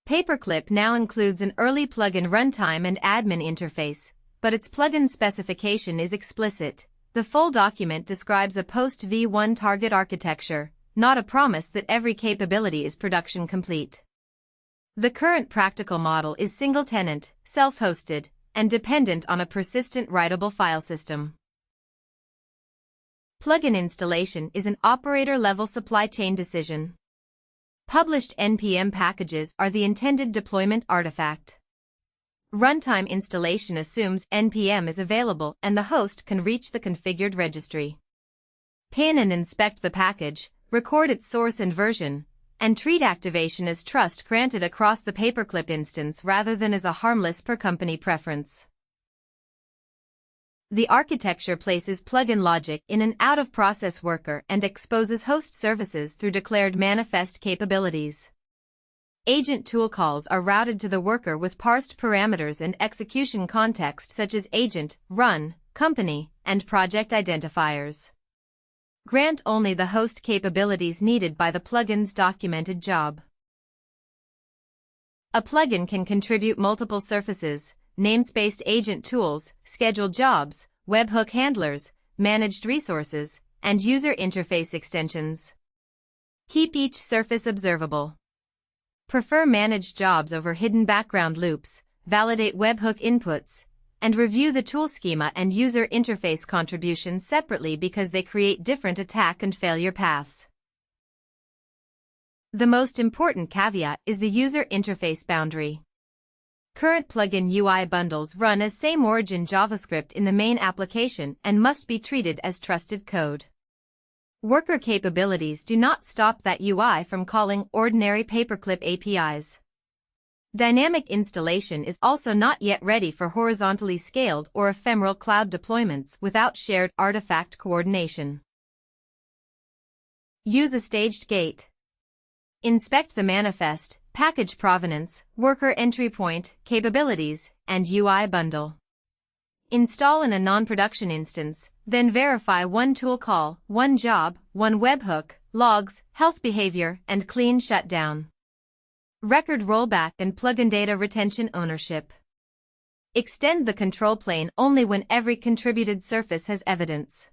Paperclip now includes an early plugin runtime and admin interface, but its plugin specification is explicit. The full document describes a post-V1 target architecture, not a promise that every capability is production complete. The current practical model is single-tenant, self-hosted, and dependent on a persistent writable file system. Plugin installation is an operator-level supply chain decision. Published NPM packages are the intended deployment artifact. Runtime installation assumes NPM is available and the host can reach the configured registry. Pin and inspect the package, record its source and version, and treat activation as trust granted across the Paperclip instance rather than as a harmless per-company preference. The architecture places plugin logic in an out-of-process worker and exposes host services through declared manifest capabilities. Agent tool calls are routed to the worker with parsed parameters and execution context such as agent, run, company, and project identifiers. Grant only the host capabilities needed by the plugin's documented job. A plugin can contribute multiple surfaces, namespaced agent tools, scheduled jobs, webhook handlers, managed resources, and user interface extensions. Keep each surface observable. Prefer managed jobs over hidden background loops, validate webhook inputs, and review the tool schema and user interface contributions separately because they create different attack and failure paths. The most important caveat is the user interface boundary. Current plugin UI bundles run as same origin JavaScript in the main application and must be treated as trusted code. Worker capabilities do not stop that UI from calling ordinary Paperclip APIs. Dynamic installation is also not yet ready for horizontally scaled or ephemeral cloud deployments without shared artifact coordination. Use a staged gate. Inspect the manifest, package provenance, worker entry point, capabilities, and UI bundle. Install in a non-production instance, then verify one tool call, one job, one webhook, logs, health behavior, and clean shutdown. Record rollback and plugin data retention ownership. Extend the control plane only when every contributed surface has evidence.